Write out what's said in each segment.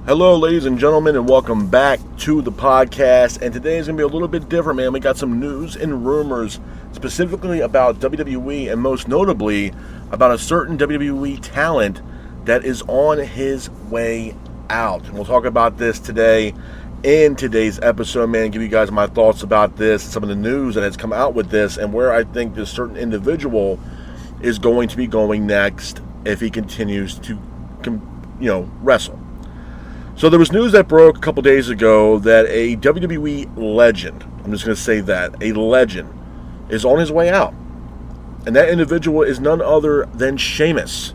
Hello, ladies and gentlemen, and welcome back to the podcast. And today is going to be a little bit different, man. We got some news and rumors specifically about WWE and most notably about a certain WWE talent that is on his way out. And we'll talk about this today in today's episode, man. Give you guys my thoughts about this, some of the news that has come out with this, and where I think this certain individual is going to be going next if he continues to, wrestle. So there was news that broke a couple days ago that a WWE legend, I'm just going to say that, a legend, is on his way out. And that individual is none other than Sheamus.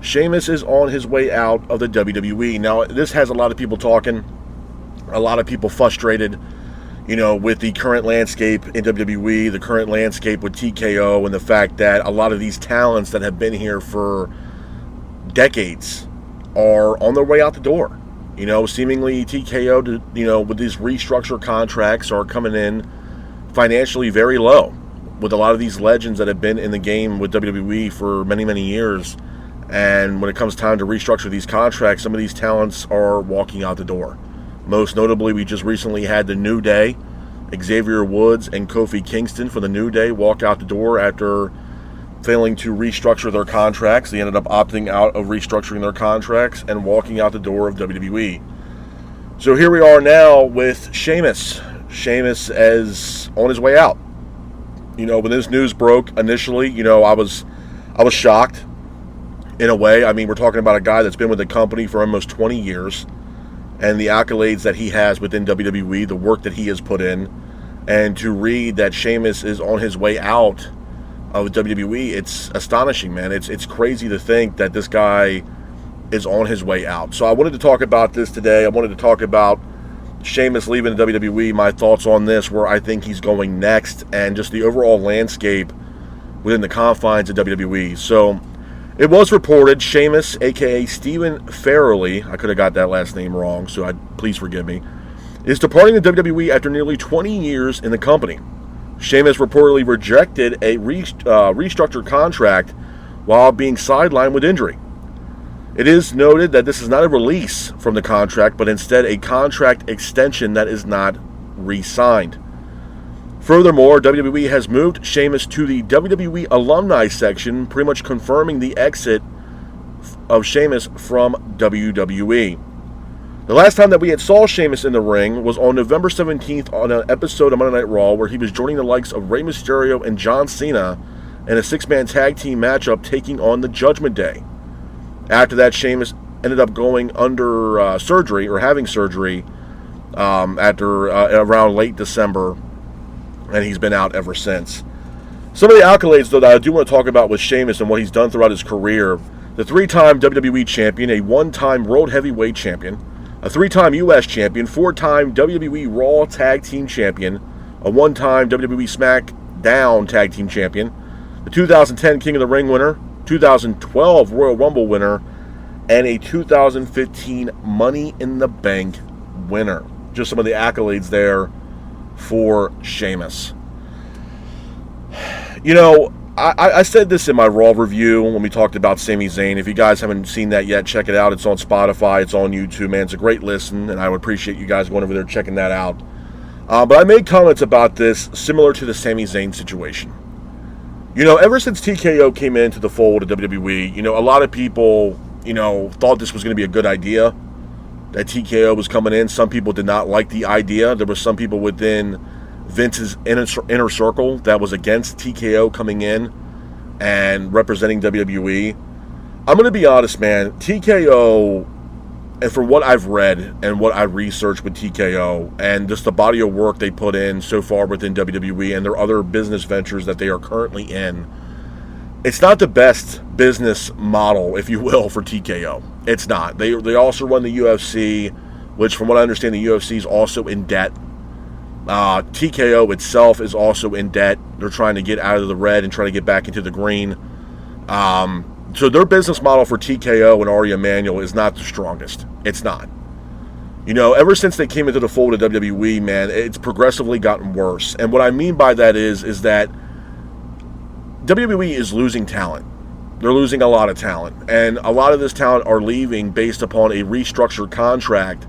Sheamus is on his way out of the WWE. Now, this has a lot of people talking, a lot of people frustrated, with the current landscape in WWE, the current landscape with TKO, and the fact that a lot of these talents that have been here for decades are on their way out the door. Seemingly TKO, with these restructured contracts are coming in financially very low with a lot of these legends that have been in the game with WWE for many, many years. And when it comes time to restructure these contracts, some of these talents are walking out the door. Most notably, we just recently had the New Day, Xavier Woods and Kofi Kingston for the New Day walk out the door after failing to restructure their contracts. They ended up opting out of restructuring their contracts and walking out the door of WWE. So here we are now with Sheamus. Sheamus is on his way out. When this news broke initially, I was shocked in a way. I mean, we're talking about a guy that's been with the company for almost 20 years and the accolades that he has within WWE, the work that he has put in, and to read that Sheamus is on his way out of WWE, it's astonishing, man. It's crazy to think that this guy is on his way out. So I wanted to talk about this today. I wanted to talk about Sheamus leaving the WWE, my thoughts on this, where I think he's going next, and just the overall landscape within the confines of WWE. So it was reported Sheamus, a.k.a. Stephen Farrelly, I could have got that last name wrong, so please forgive me, is departing the WWE after nearly 20 years in the company. Sheamus reportedly rejected a restructured contract while being sidelined with injury. It is noted that this is not a release from the contract, but instead a contract extension that is not re-signed. Furthermore, WWE has moved Sheamus to the WWE alumni section, pretty much confirming the exit of Sheamus from WWE. The last time that we had saw Sheamus in the ring was on November 17th on an episode of Monday Night Raw where he was joining the likes of Rey Mysterio and John Cena in a six-man tag team matchup taking on the Judgment Day. After that, Sheamus ended up going under surgery or having surgery after around late December, and he's been out ever since. Some of the accolades, though, that I do want to talk about with Sheamus and what he's done throughout his career: the three-time WWE champion, a one-time World Heavyweight champion, a three-time U.S. champion, four-time WWE Raw Tag Team champion, a one-time WWE SmackDown Tag Team champion, the 2010 King of the Ring winner, 2012 Royal Rumble winner, and a 2015 Money in the Bank winner. Just some of the accolades there for Sheamus. I said this in my Raw review when we talked about Sami Zayn. If you guys haven't seen that yet, check it out. It's on Spotify. It's on YouTube, man. It's a great listen, and I would appreciate you guys going over there checking that out. But I made comments about this similar to the Sami Zayn situation. Ever since TKO came into the fold of WWE, a lot of people, thought this was going to be a good idea, that TKO was coming in. Some people did not like the idea. There were some people within Vince's inner circle that was against TKO coming in and representing WWE. I'm going to be honest, man. TKO, and from what I've read and what I researched with TKO and just the body of work they put in so far within WWE and their other business ventures that they are currently in, it's not the best business model, if you will, for TKO. It's not. They also run the UFC, which from what I understand, the UFC is also in debt. TKO itself is also in debt. They're trying to get out of the red and trying to get back into the green. So their business model for TKO and Ari Emanuel is not the strongest. It's not. Ever since they came into the fold of WWE, man, it's progressively gotten worse. And what I mean by that is that WWE is losing talent. They're losing a lot of talent. And a lot of this talent are leaving based upon a restructured contract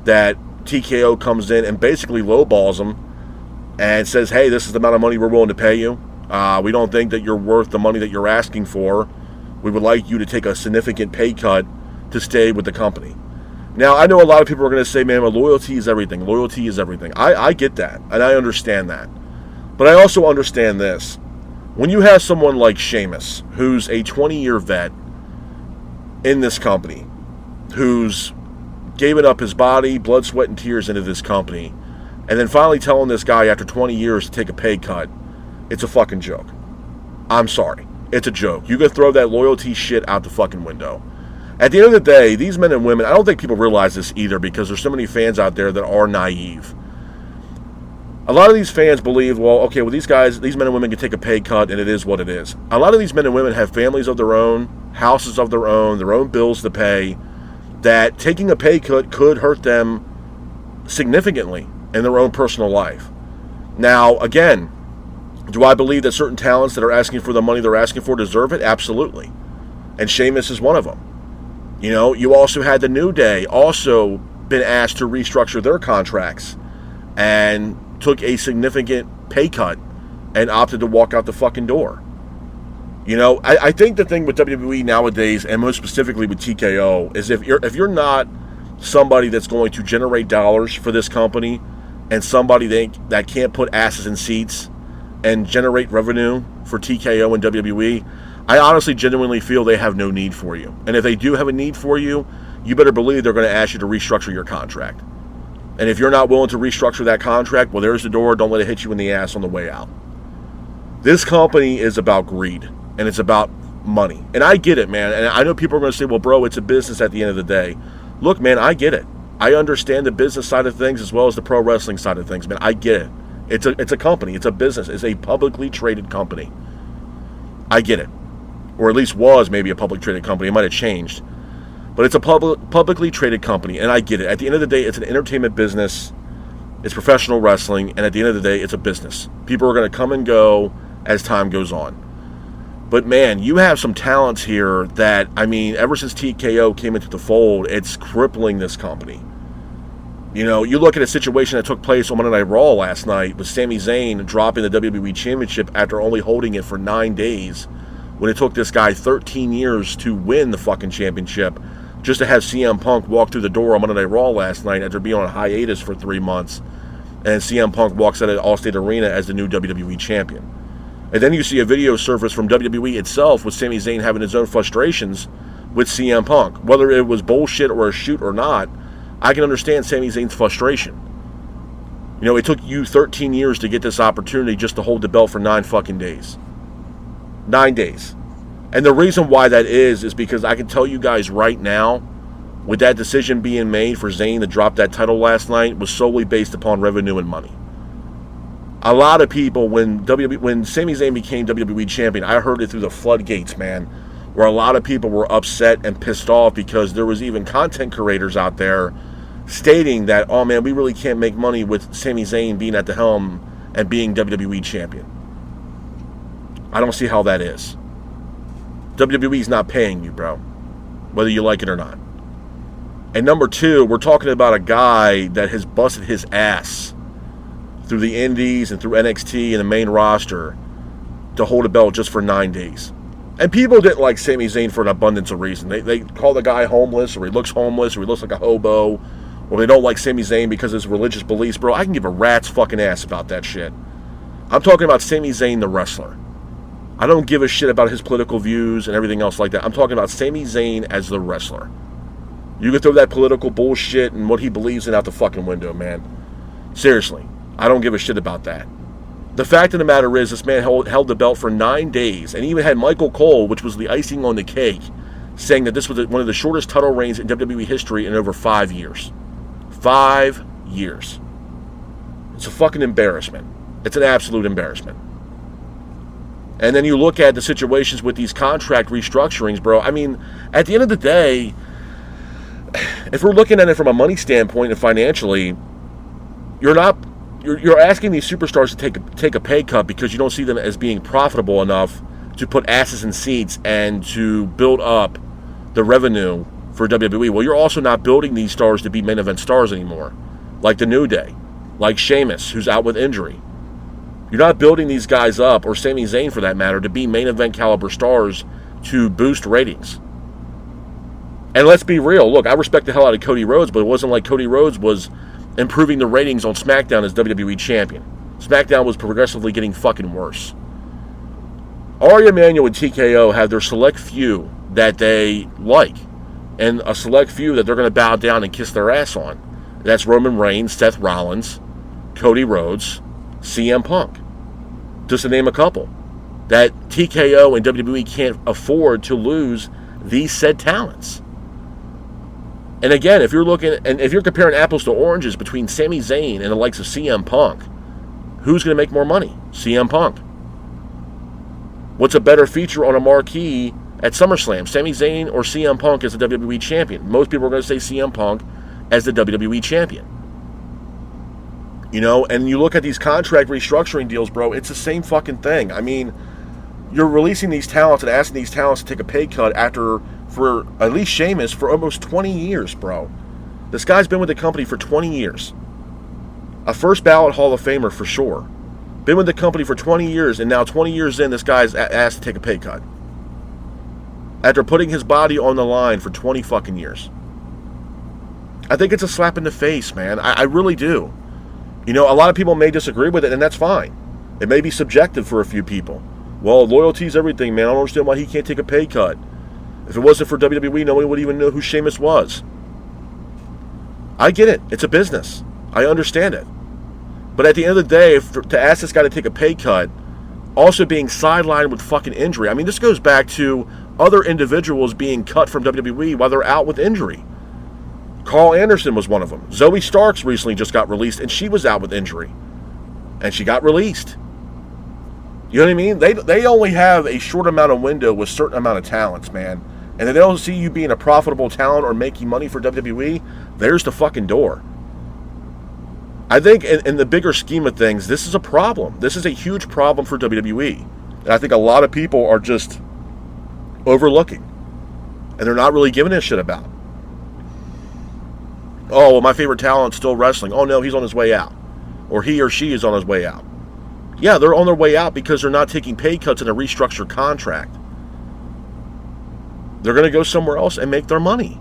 that TKO comes in and basically lowballs them and says, hey, this is the amount of money we're willing to pay you. We don't think that you're worth the money that you're asking for. We would like you to take a significant pay cut to stay with the company. Now, I know a lot of people are going to say, man, well, loyalty is everything. Loyalty is everything. I get that, and I understand that. But I also understand this. When you have someone like Sheamus, who's a 20-year vet in this company, who's given up his body, blood, sweat, and tears into this company, and then finally telling this guy after 20 years to take a pay cut, it's a fucking joke. I'm sorry. It's a joke. You could throw that loyalty shit out the fucking window. At the end of the day, these men and women, I don't think people realize this either because there's so many fans out there that are naive. A lot of these fans believe, well, okay, well, these men and women can take a pay cut and it is what it is. A lot of these men and women have families of their own, houses of their own bills to pay, that taking a pay cut could hurt them significantly in their own personal life. Now, again, do I believe that certain talents that are asking for the money they're asking for deserve it? Absolutely. And Sheamus is one of them. You know, you also had the New Day also been asked to restructure their contracts and took a significant pay cut and opted to walk out the fucking door. You know, I think the thing with WWE nowadays, and most specifically with TKO, is if you're not somebody that's going to generate dollars for this company and somebody that can't put asses in seats and generate revenue for TKO and WWE, I honestly genuinely feel they have no need for you. And if they do have a need for you, you better believe they're going to ask you to restructure your contract. And if you're not willing to restructure that contract, well, there's the door. Don't let it hit you in the ass on the way out. This company is about greed, and it's about money. And I get it, man. And I know people are going to say, well, bro, it's a business at the end of the day. Look, man, I get it. I understand the business side of things as well as the pro wrestling side of things, man. I get it. It's a company. It's a business. It's a publicly traded company. I get it. Or at least was maybe a publicly traded company. It might have changed. But it's a publicly traded company, and I get it. At the end of the day, it's an entertainment business. It's professional wrestling, and at the end of the day, it's a business. People are going to come and go as time goes on. But, man, you have some talents here that, I mean, ever since TKO came into the fold, it's crippling this company. You know, you look at a situation that took place on Monday Night Raw last night with Sami Zayn dropping the WWE Championship after only holding it for 9 days, when it took this guy 13 years to win the fucking championship, just to have CM Punk walk through the door on Monday Night Raw last night after being on hiatus for 3 months, and CM Punk walks out of Allstate Arena as the new WWE champion. And then you see a video surface from WWE itself with Sami Zayn having his own frustrations with CM Punk. Whether it was bullshit or a shoot or not, I can understand Sami Zayn's frustration. You know, it took you 13 years to get this opportunity just to hold the belt for 9 fucking days. 9 days. And the reason why that is because I can tell you guys right now, with that decision being made for Zayn to drop that title last night, was solely based upon revenue and money. A lot of people, when Sami Zayn became WWE champion, I heard it through the floodgates, man, where a lot of people were upset and pissed off because there was even content creators out there stating that, oh man, we really can't make money with Sami Zayn being at the helm and being WWE champion. I don't see how that is. WWE's not paying you, bro, whether you like it or not. And number two, we're talking about a guy that has busted his ass through the indies and through NXT and the main roster to hold a belt just for 9 days. And people didn't like Sami Zayn for an abundance of reasons. They call the guy homeless, or he looks homeless, or he looks like a hobo, or they don't like Sami Zayn because of his religious beliefs. Bro, I can give a rat's fucking ass about that shit. I'm talking about Sami Zayn, the wrestler. I don't give a shit about his political views and everything else like that. I'm talking about Sami Zayn as the wrestler. You can throw that political bullshit and what he believes in out the fucking window, man. Seriously, I don't give a shit about that. The fact of the matter is, this man held the belt for 9 days, and even had Michael Cole, which was the icing on the cake, saying that this was one of the shortest title reigns in WWE history in over 5 years. 5 years. It's a fucking embarrassment. It's an absolute embarrassment. And then you look at the situations with these contract restructurings, bro. I mean, at the end of the day, if we're looking at it from a money standpoint and financially, you're asking these superstars to take a pay cut because you don't see them as being profitable enough to put asses in seats and to build up the revenue for WWE. Well, you're also not building these stars to be main event stars anymore, like the New Day, like Sheamus, who's out with injury. You're not building these guys up, or Sami Zayn for that matter, to be main event caliber stars to boost ratings. And let's be real. Look, I respect the hell out of Cody Rhodes, but it wasn't like Cody Rhodes was improving the ratings on SmackDown as WWE Champion. SmackDown was progressively getting fucking worse. Ari Emanuel and TKO have their select few that they like, and a select few that they're going to bow down and kiss their ass on. That's Roman Reigns, Seth Rollins, Cody Rhodes, CM Punk, just to name a couple. That TKO and WWE can't afford to lose these said talents. And again, if you're comparing apples to oranges between Sami Zayn and the likes of CM Punk, who's going to make more money? CM Punk. What's a better feature on a marquee at SummerSlam, Sami Zayn or CM Punk as the WWE Champion? Most people are going to say CM Punk as the WWE Champion. You know, and you look at these contract restructuring deals, bro, it's the same fucking thing. I mean, you're releasing these talents and asking these talents to take a pay cut for at least Sheamus, for almost 20 years, bro. This guy's been with the company for 20 years. A first ballot Hall of Famer for sure. Been with the company for 20 years, and now 20 years in, this guy's asked to take a pay cut. After putting his body on the line for 20 fucking years. I think it's a slap in the face, man. I really do. You know, a lot of people may disagree with it, and that's fine. It may be subjective for a few people. Well, loyalty's everything, man. I don't understand why he can't take a pay cut. If it wasn't for WWE, nobody would even know who Sheamus was. I get it. It's a business. I understand it. But at the end of the day, to ask this guy to take a pay cut, also being sidelined with fucking injury. I mean, this goes back to other individuals being cut from WWE while they're out with injury. Carl Anderson was one of them. Zoe Starks recently just got released, and she was out with injury. And she got released. You know what I mean? They only have a short amount of window with a certain amount of talents, man. And if they don't see you being a profitable talent or making money for WWE, there's the fucking door. I think in the bigger scheme of things, this is a problem. This is a huge problem for WWE. And I think a lot of people are just overlooking. And they're not really giving a shit about. Oh, well, my favorite talent's still wrestling. Oh, no, he's on his way out. Or he or she is on his way out. Yeah, they're on their way out because they're not taking pay cuts in a restructured contract. They're going to go somewhere else and make their money.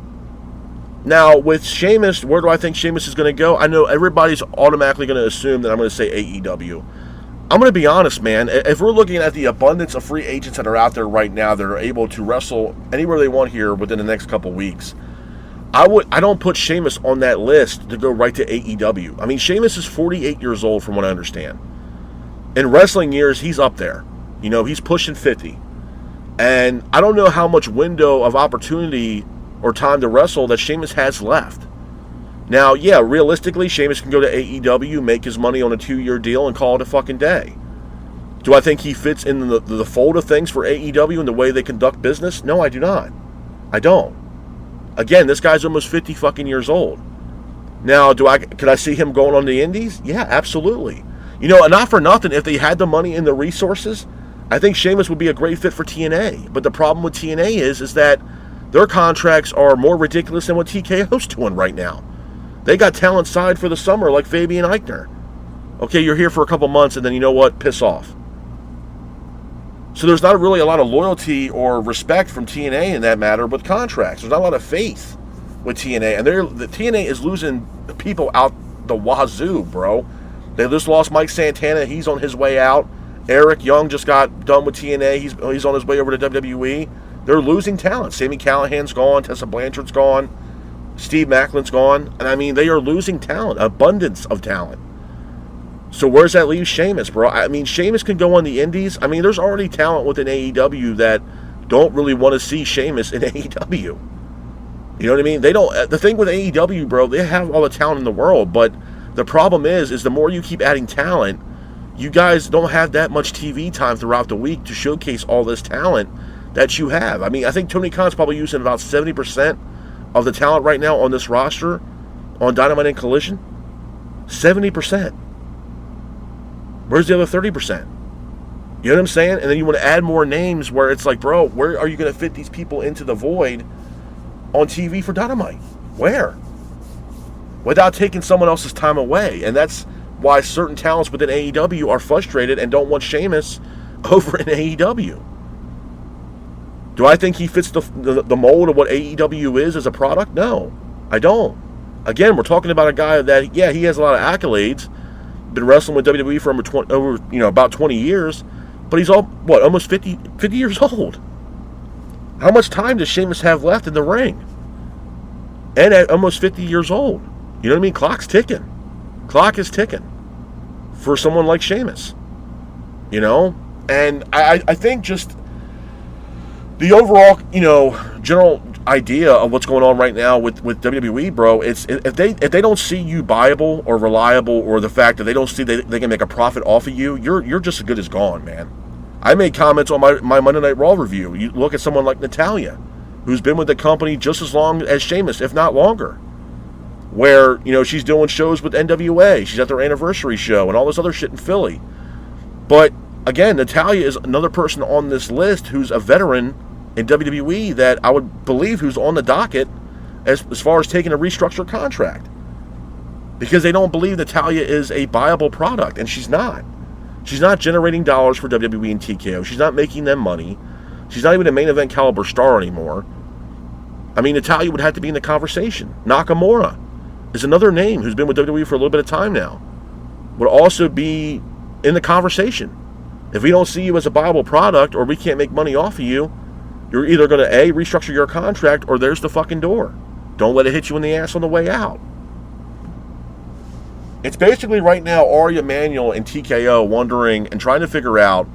Now, with Sheamus, where do I think Sheamus is going to go? I know everybody's automatically going to assume that I'm going to say AEW. I'm going to be honest, man. If we're looking at the abundance of free agents that are out there right now that are able to wrestle anywhere they want here within the next couple weeks, I don't put Sheamus on that list to go right to AEW. I mean, Sheamus is 48 years old from what I understand. In wrestling years, he's up there. You know, he's pushing 50. And I don't know how much window of opportunity or time to wrestle that Sheamus has left. Now, yeah, realistically, Sheamus can go to AEW, make his money on a 2-year deal, and call it a fucking day. Do I think he fits in the fold of things for AEW and the way they conduct business? No, I do not. I don't. Again, this guy's almost 50 fucking years old. Now, could I see him going on the indies? Yeah, absolutely. You know, not for nothing, if they had the money and the resources, I think Sheamus would be a great fit for TNA. But the problem with TNA is that their contracts are more ridiculous than what TKO's doing right now. They got talent signed for the summer like Fabian Eichner. Okay, you're here for a couple months and then you know what? Piss off. So there's not really a lot of loyalty or respect from TNA in that matter with contracts. There's not a lot of faith with TNA. And the TNA is losing people out the wazoo, bro. They just lost Mike Santana. He's on his way out. Eric Young just got done with TNA. He's on his way over to WWE. They're losing talent. Sami Callihan's gone. Tessa Blanchard's gone. Steve Macklin's gone. And I mean, they are losing talent. Abundance of talent. So where's that leave Sheamus, bro? I mean, Sheamus can go on the indies. I mean, there's already talent within AEW that don't really want to see Sheamus in AEW. You know what I mean? They don't. The thing with AEW, bro, they have all the talent in the world, but the problem is the more you keep adding talent, you guys don't have that much TV time throughout the week to showcase all this talent that you have. I mean, I think Tony Khan's probably using about 70% of the talent right now on this roster on Dynamite and Collision. 70%. Where's the other 30%? You know what I'm saying? And then you want to add more names where it's like, bro, where are you going to fit these people into the void on TV for Dynamite? Where? Without taking someone else's time away. And that's why certain talents within AEW are frustrated and don't want Sheamus over in AEW. Do I think he fits the mold of what AEW is as a product? No, I don't. Again, we're talking about a guy that, yeah, he has a lot of accolades, been wrestling with WWE for about 20 years, but he's almost 50 years old. How much time does Sheamus have left in the ring? And at almost 50 years old. You know what I mean? Clock's ticking. Clock is ticking for someone like Sheamus. You know? And I think just the overall, general idea of what's going on right now with WWE, bro, it's if they don't see you viable or reliable, or the fact that they don't see they can make a profit off of you, you're just as good as gone, man. I made comments on my Monday Night Raw review. You look at someone like Natalya, who's been with the company just as long as Sheamus, if not longer, where, she's doing shows with NWA. She's at their anniversary show and all this other shit in Philly. But again, Natalya is another person on this list who's a veteran in WWE that I would believe who's on the docket as far as taking a restructured contract, because they don't believe Natalya is a viable product, and she's not. She's not generating dollars for WWE and TKO. She's not making them money. She's not even a main event caliber star anymore. I mean, Natalya would have to be in the conversation. Nakamura is another name who's been with WWE for a little bit of time now. Would also be in the conversation. If we don't see you as a viable product, or we can't make money off of you, you're either going to A, restructure your contract, or there's the fucking door. Don't let it hit you in the ass on the way out. It's basically right now Ari Emanuel and TKO wondering and trying to figure out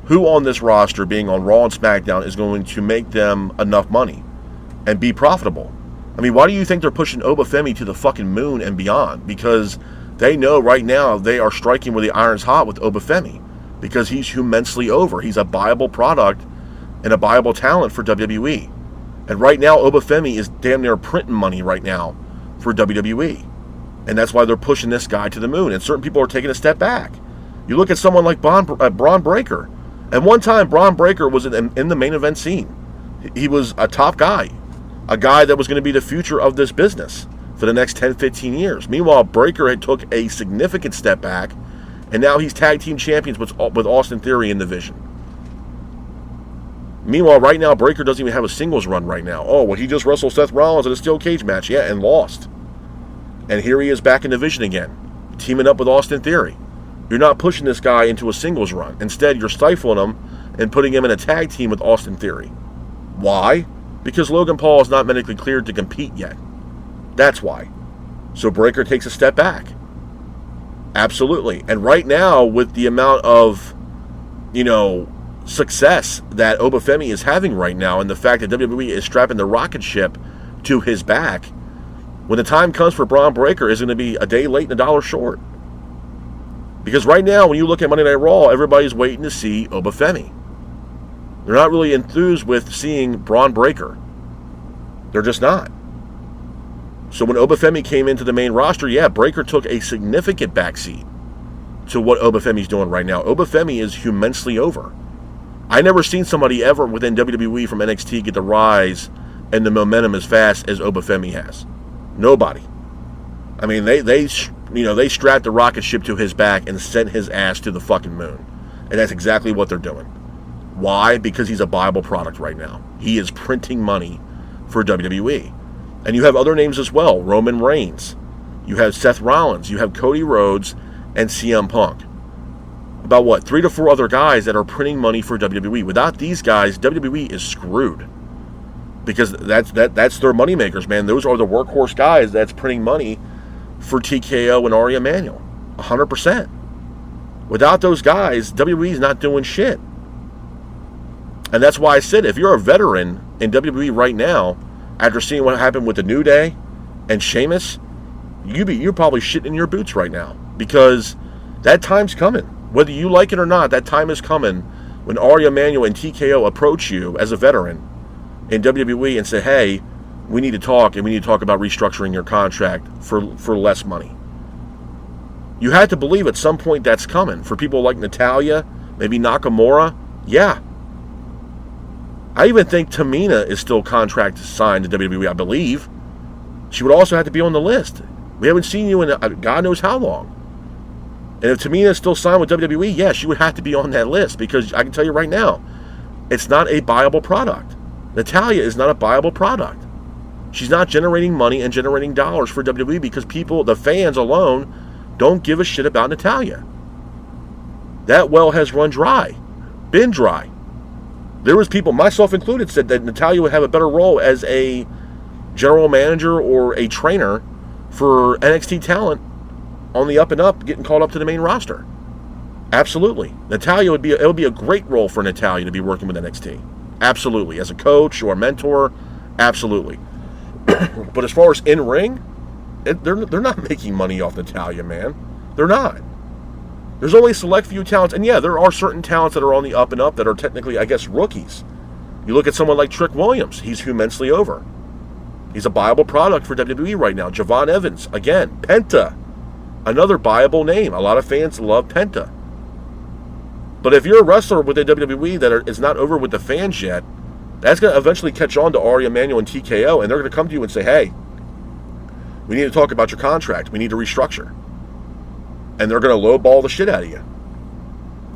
who on this roster, being on Raw and SmackDown, is going to make them enough money and be profitable. I mean, why do you think they're pushing Obafemi to the fucking moon and beyond? Because they know right now they are striking where the iron's hot with Obafemi, because he's immensely over. He's a viable product and a viable talent for WWE. And right now, Obafemi is damn near printing money right now for WWE. And that's why they're pushing this guy to the moon. And certain people are taking a step back. You look at someone like Braun Breaker. At one time, Braun Breaker was in the main event scene. He was a top guy. A guy that was going to be the future of this business for the next 10, 15 years. Meanwhile, Breaker had took a significant step back. And now he's tag team champions with Austin Theory in the Vision. Meanwhile, right now, Breaker doesn't even have a singles run right now. Oh, well, he just wrestled Seth Rollins in a steel cage match. Yeah, and lost. And here he is back in the Vision again, teaming up with Austin Theory. You're not pushing this guy into a singles run. Instead, you're stifling him and putting him in a tag team with Austin Theory. Why? Because Logan Paul is not medically cleared to compete yet. That's why. So Breaker takes a step back. Absolutely. And right now, with the amount of, success that Obafemi is having right now, and the fact that WWE is strapping the rocket ship to his back, when the time comes for Braun Breaker, is going to be a day late and a dollar short. Because right now, when you look at Monday Night Raw, everybody's waiting to see Obafemi. They're not really enthused with seeing Braun Breaker. They're just not. So when Obafemi came into the main roster, yeah, Breaker took a significant backseat to what Obafemi's doing right now. Obafemi is immensely over. I never seen somebody ever within WWE from NXT get the rise and the momentum as fast as Obafemi has. Nobody. I mean, they strapped the rocket ship to his back and sent his ass to the fucking moon. And that's exactly what they're doing. Why? Because he's a viable product right now. He is printing money for WWE. And you have other names as well. Roman Reigns. You have Seth Rollins. You have Cody Rhodes and CM Punk. About 3 to 4 other guys that are printing money for WWE. Without these guys, WWE is screwed. Because that's their moneymakers, man. Those are the workhorse guys that's printing money for TKO and Ari Emanuel. 100%. Without those guys, WWE is not doing shit. And that's why I said, if you're a veteran in WWE right now, after seeing what happened with the New Day and Sheamus, you're probably shitting in your boots right now. Because that time's coming. Whether you like it or not, that time is coming when Ari Emanuel and TKO approach you as a veteran in WWE and say, hey, we need to talk, and we need to talk about restructuring your contract for less money. You had to believe at some point that's coming for people like Natalya, Maybe Nakamura? Yeah. I even think Tamina is still contract signed to WWE, I believe. She would also have to be on the list. We haven't seen you in God knows how long. And if Tamina is still signed with WWE, yeah, she would have to be on that list, because I can tell you right now, it's not a buyable product. Natalya is not a buyable product. She's not generating money and generating dollars for WWE because people, the fans alone, don't give a shit about Natalya. That well has run dry. Been dry. There was people, myself included, said that Natalya would have a better role as a general manager or a trainer for NXT talent on the up and up, getting called up to the main roster. Absolutely. Natalya would be a great role for Natalya to be working with NXT. Absolutely. As a coach or a mentor, absolutely. But as far as in-ring, they're not making money off Natalya, man. They're not. There's only a select few talents, and yeah, there are certain talents that are on the up and up that are technically, I guess, rookies. You look at someone like Trick Williams. He's immensely over. He's a viable product for WWE right now. Javon Evans, again. Penta, another viable name. A lot of fans love Penta. But if you're a wrestler with the WWE that is not over with the fans yet, that's going to eventually catch on to Ari Emanuel and TKO, and they're going to come to you and say, hey, we need to talk about your contract. We need to restructure. And they're going to lowball the shit out of you.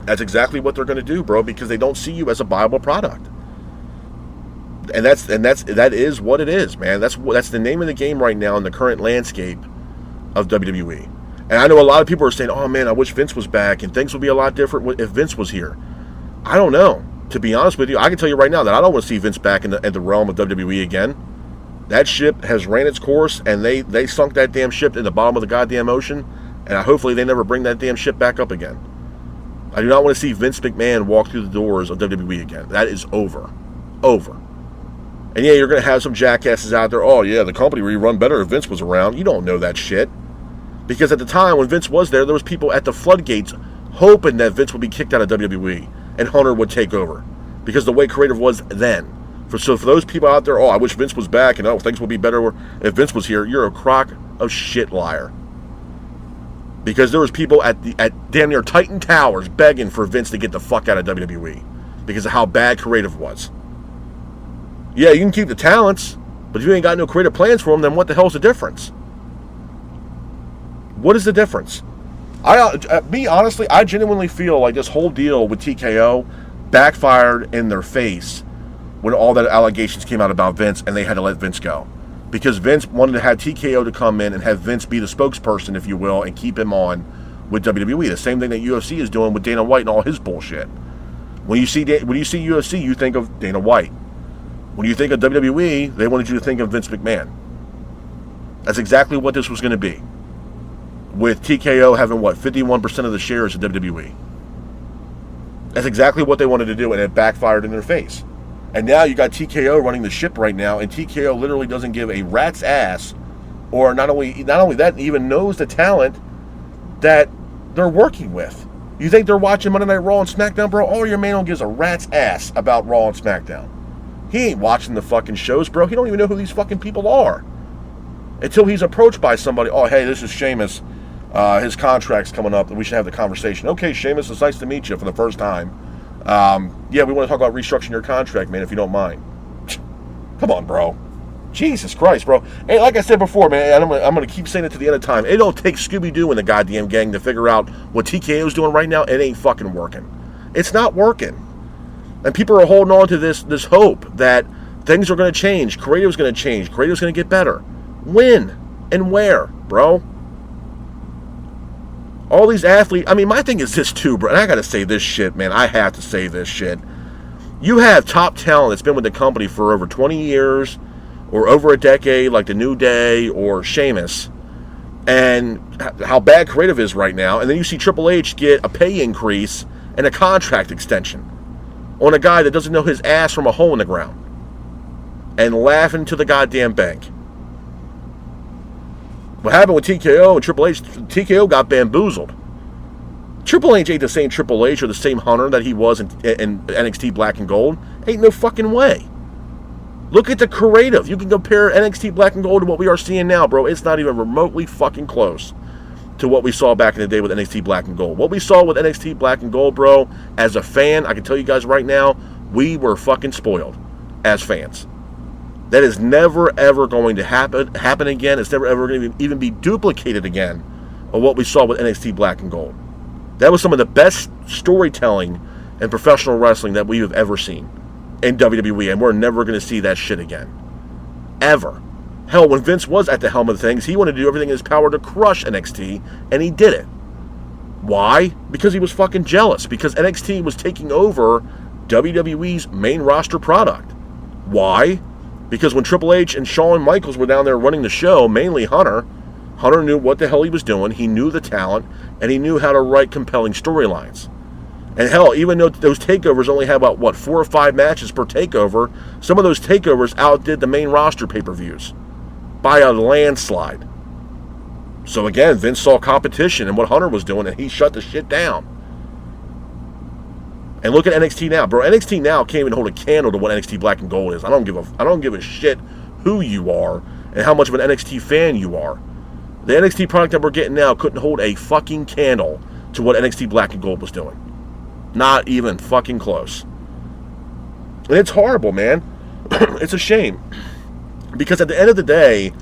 That's exactly what they're going to do, bro, because they don't see you as a viable product. And that is what it is, man. That's the name of the game right now in the current landscape of WWE. And I know a lot of people are saying, oh man, I wish Vince was back and things would be a lot different if Vince was here. I don't know. To be honest with you, I can tell you right now that I don't want to see Vince back in the realm of WWE again. That ship has ran its course, and they sunk that damn ship in the bottom of the goddamn ocean, and hopefully they never bring that damn ship back up again. I do not want to see Vince McMahon walk through the doors of WWE again. That is over. Over. And yeah, you're going to have some jackasses out there, oh yeah, the company would run better if Vince was around. You don't know that shit. Because at the time when Vince was there was people at the floodgates hoping that Vince would be kicked out of WWE and Hunter would take over. Because the way creative was then. So for those people out there, oh, I wish Vince was back and oh, things would be better if Vince was here, you're a crock of shit liar. Because there was people at damn near Titan Towers begging for Vince to get the fuck out of WWE because of how bad creative was. Yeah, you can keep the talents, but if you ain't got no creative plans for them, then what the hell's the difference? What is the difference? Honestly, I genuinely feel like this whole deal with TKO backfired in their face when all that allegations came out about Vince and they had to let Vince go. Because Vince wanted to have TKO to come in and have Vince be the spokesperson, if you will, and keep him on with WWE. The same thing that UFC is doing with Dana White and all his bullshit. When you see UFC, you think of Dana White. When you think of WWE, they wanted you to think of Vince McMahon. That's exactly what this was going to be. With TKO having, 51% of the shares of WWE. That's exactly what they wanted to do, and it backfired in their face. And now you got TKO running the ship right now, and TKO literally doesn't give a rat's ass, or not only that, even knows the talent that they're working with. You think they're watching Monday Night Raw and SmackDown, bro? All your man gives a rat's ass about Raw and SmackDown. He ain't watching the fucking shows, bro. He don't even know who these fucking people are. Until he's approached by somebody, oh, hey, this is Sheamus. His contract's coming up, and we should have the conversation. Okay, Sheamus, it's nice to meet you for the first time. Yeah, we want to talk about restructuring your contract, man, if you don't mind. Come on, bro. Jesus Christ, bro. Hey, like I said before, man, I'm going to keep saying it to the end of time. It don't take Scooby-Doo and the goddamn gang to figure out what TKO's doing right now. It ain't fucking working. It's not working. And people are holding on to this hope that things are going to change. Creative's going to change. Creative's going to get better. When and where, bro? All these athletes, my thing is this too, bro, and I gotta say this shit, man. I have to say this shit. You have top talent that's been with the company for over 20 years or over a decade, like the New Day or Sheamus, and how bad creative is right now, and then you see Triple H get a pay increase and a contract extension on a guy that doesn't know his ass from a hole in the ground and laughing to the goddamn bank. What happened with TKO and Triple H, TKO got bamboozled. Triple H ain't the same Triple H or the same Hunter that he was in NXT Black and Gold. Ain't no fucking way. Look at the creative. You can compare NXT Black and Gold to what we are seeing now, bro. It's not even remotely fucking close. to what we saw back in the day with NXT Black and Gold. What we saw with NXT Black and Gold, bro, as a fan, I can tell you guys right now, we were fucking spoiled as fans. That is never, ever going to happen again. It's never, ever going to even be duplicated again of what we saw with NXT Black and Gold. That was some of the best storytelling and professional wrestling that we have ever seen in WWE, and we're never going to see that shit again. Ever. Hell, when Vince was at the helm of things, he wanted to do everything in his power to crush NXT, and he did it. Why? Because he was fucking jealous. Because NXT was taking over WWE's main roster product. Why? Because when Triple H and Shawn Michaels were down there running the show, mainly Hunter knew what the hell he was doing, he knew the talent, and he knew how to write compelling storylines. And hell, even though those takeovers only had about, 4 or 5 matches per takeover, some of those takeovers outdid the main roster pay-per-views by a landslide. So again, Vince saw competition and what Hunter was doing, and he shut the shit down. And look at NXT now, bro. NXT now can't even hold a candle to what NXT Black and Gold is. I don't give a shit who you are and how much of an NXT fan you are. The NXT product that we're getting now couldn't hold a fucking candle to what NXT Black and Gold was doing. Not even fucking close. And it's horrible, man. It's a shame. Because at the end of the day,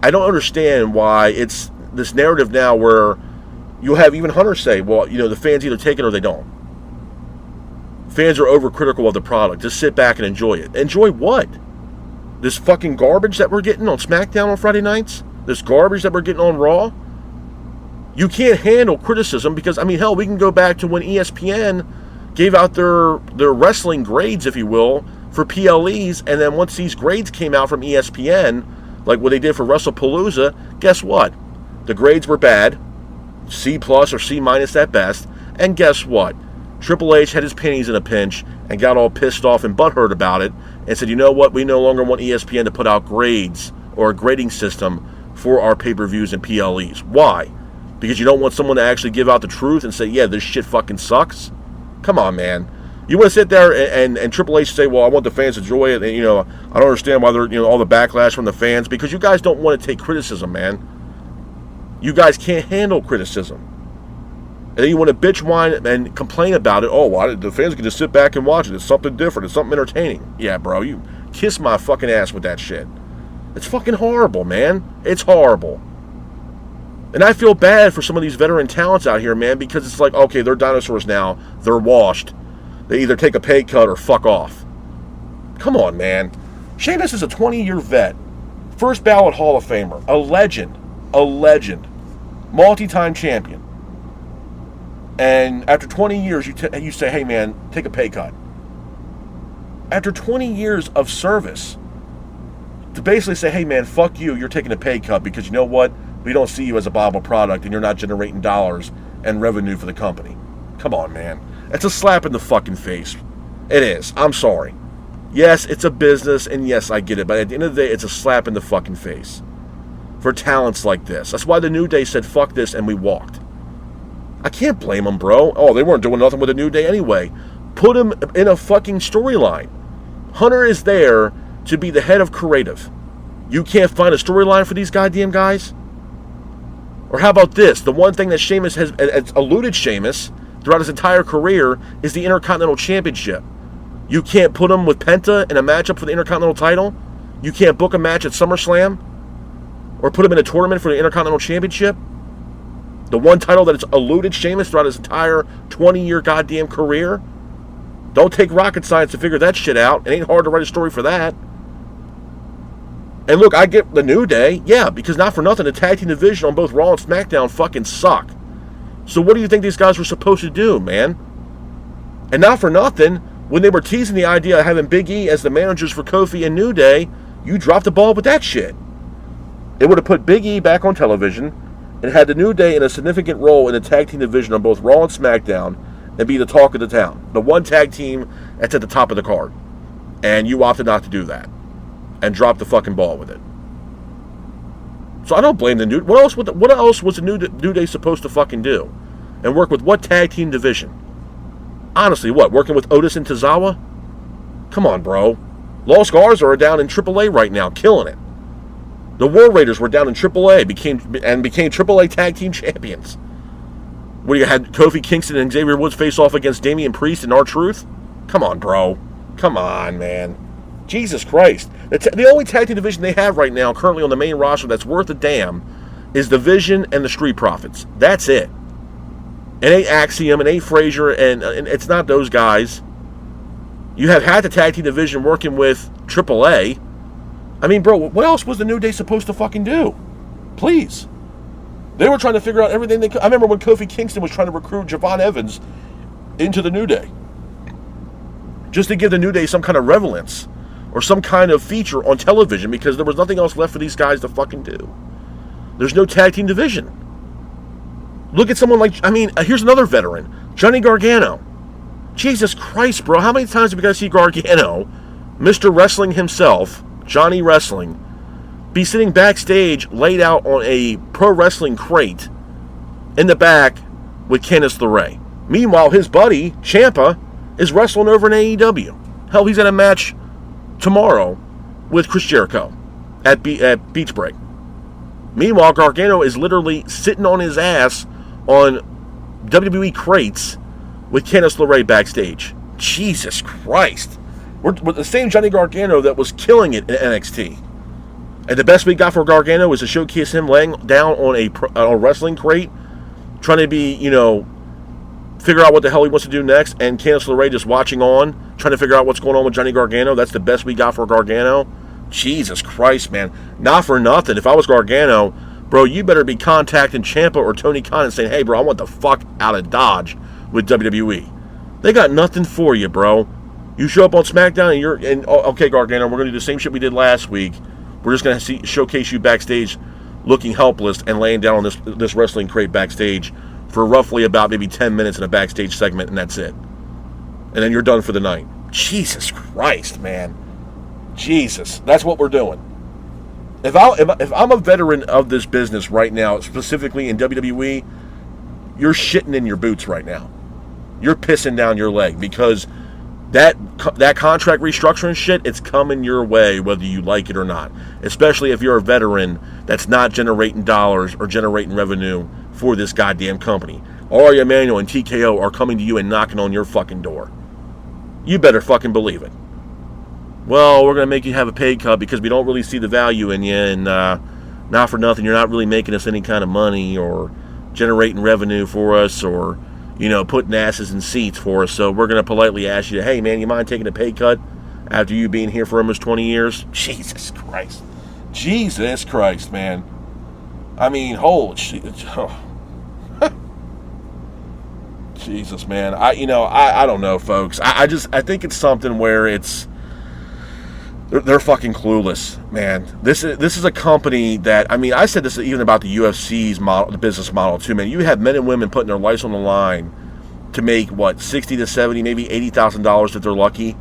I don't understand why it's this narrative now where you'll have even Hunter say, well, the fans either take it or they don't. Fans are overcritical of the product. Just sit back and enjoy it. Enjoy what? This fucking garbage that we're getting on SmackDown on Friday nights? This garbage that we're getting on Raw? You can't handle criticism because, hell, we can go back to when ESPN gave out their wrestling grades, if you will, for PLEs, and then once these grades came out from ESPN, like what they did for WrestlePalooza, guess what? The grades were bad, C+ or C- at best, and guess what? Triple H had his pennies in a pinch and got all pissed off and butthurt about it and said, you know what, we no longer want ESPN to put out grades or a grading system for our pay-per-views and PLEs. Why? Because you don't want someone to actually give out the truth and say, yeah, this shit fucking sucks? Come on, man. You want to sit there and Triple H say, well, I want the fans to enjoy it, and, I don't understand why they're, all the backlash from the fans, because you guys don't want to take criticism, man. You guys can't handle criticism. And then you want to bitch, whine, and complain about it. Oh, well, the fans can just sit back and watch it. It's something different. It's something entertaining. Yeah, bro, you kiss my fucking ass with that shit. It's fucking horrible, man. It's horrible. And I feel bad for some of these veteran talents out here, man, because it's like, okay, they're dinosaurs now. They're washed. They either take a pay cut or fuck off. Come on, man. Sheamus is a 20-year vet. First ballot Hall of Famer. A legend. Multi-time champion. And after 20 years, you say, hey, man, take a pay cut. After 20 years of service, to basically say, hey, man, fuck you, you're taking a pay cut because you know what? We don't see you as a viable product and you're not generating dollars and revenue for the company. Come on, man. It's a slap in the fucking face. It is. I'm sorry. Yes, it's a business, and yes, I get it. But at the end of the day, it's a slap in the fucking face for talents like this. That's why the New Day said, fuck this, and we walked. I can't blame them, bro. Oh, they weren't doing nothing with the New Day anyway. Put them in a fucking storyline. Hunter is there to be the head of creative. You can't find a storyline for these goddamn guys? Or how about this? The one thing that Sheamus has eluded Sheamus throughout his entire career is the Intercontinental Championship. You can't put him with Penta in a matchup for the Intercontinental title. You can't book a match at SummerSlam or put him in a tournament for the Intercontinental Championship. The one title that has eluded Sheamus throughout his entire 20-year goddamn career. Don't take rocket science to figure that shit out. It ain't hard to write a story for that. And look, I get the New Day, yeah, because not for nothing, the tag team division on both Raw and SmackDown fucking suck. So what do you think these guys were supposed to do, man? And not for nothing, when they were teasing the idea of having Big E as the managers for Kofi and New Day, you dropped the ball with that shit. It would have put Big E back on television and had the New Day in a significant role in the tag team division on both Raw and SmackDown and be the talk of the town. The one tag team that's at the top of the card. And you opted not to do that. And dropped the fucking ball with it. So I don't blame the New Day. What else was the New Day supposed to fucking do? And work with what tag team division? Honestly, what? Working with Otis and Tozawa? Come on, bro. Lost Garza are down in AAA right now, killing it. The War Raiders were down in AAA, became AAA Tag Team Champions. Where you had Kofi Kingston and Xavier Woods face off against Damian Priest and R-Truth? Come on, bro. Come on, man. Jesus Christ. The only tag team division they have right now, currently on the main roster, that's worth a damn, is the Vision and the Street Profits. That's it. It ain't Axiom, it ain't Frazier, and it's not those guys. You have had the tag team division working with AAA. I mean, bro, what else was the New Day supposed to fucking do? Please. They were trying to figure out everything they could. I remember when Kofi Kingston was trying to recruit Javon Evans into the New Day, just to give the New Day some kind of relevance or some kind of feature on television, because there was nothing else left for these guys to fucking do. There's no tag team division. Look at someone like, here's another veteran, Johnny Gargano. Jesus Christ, bro, how many times have we got to see Gargano, Mr. Wrestling himself, Johnny Wrestling, be sitting backstage laid out on a pro wrestling crate in the back with Candice LeRae? Meanwhile, his buddy, Ciampa, is wrestling over in AEW. Hell, he's in a match tomorrow with Chris Jericho at Beach Break. Meanwhile, Gargano is literally sitting on his ass on WWE crates with Candice LeRae backstage. Jesus Christ. We're the same Johnny Gargano that was killing it in NXT. And the best we got for Gargano is to showcase him laying down on a wrestling crate, trying to be, figure out what the hell he wants to do next, and Candice LeRae just watching on, trying to figure out what's going on with Johnny Gargano. That's the best we got for Gargano. Jesus Christ, man. Not for nothing. If I was Gargano, bro, you better be contacting Ciampa or Tony Khan and saying, hey, bro, I want the fuck out of Dodge with WWE. They got nothing for you, bro. You show up on SmackDown and okay, Gargano, we're going to do the same shit we did last week. We're just going to showcase you backstage looking helpless and laying down on this wrestling crate backstage for roughly about maybe 10 minutes in a backstage segment, and that's it. And then you're done for the night. Jesus Christ, man. Jesus. That's what we're doing. If I'm a veteran of this business right now, specifically in WWE, you're shitting in your boots right now. You're pissing down your leg, because that contract restructuring shit, it's coming your way whether you like it or not. Especially if you're a veteran that's not generating dollars or generating revenue for this goddamn company. Ari Emanuel and TKO are coming to you and knocking on your fucking door. You better fucking believe it. Well, we're going to make you have a pay cut because we don't really see the value in you, and not for nothing, you're not really making us any kind of money or generating revenue for us, or putting asses in seats for us. So we're going to politely ask you, hey, man, you mind taking a pay cut after you being here for almost 20 years? Jesus Christ. Jesus Christ, man. Holy shit. Oh. Jesus, man. I don't know, folks. I think it's something where they're fucking clueless, man. This is a company that, I said this even about the UFC's model, the business model too, man. You have men and women putting their lives on the line to make what, $60 to $70, maybe $80,000 if they're lucky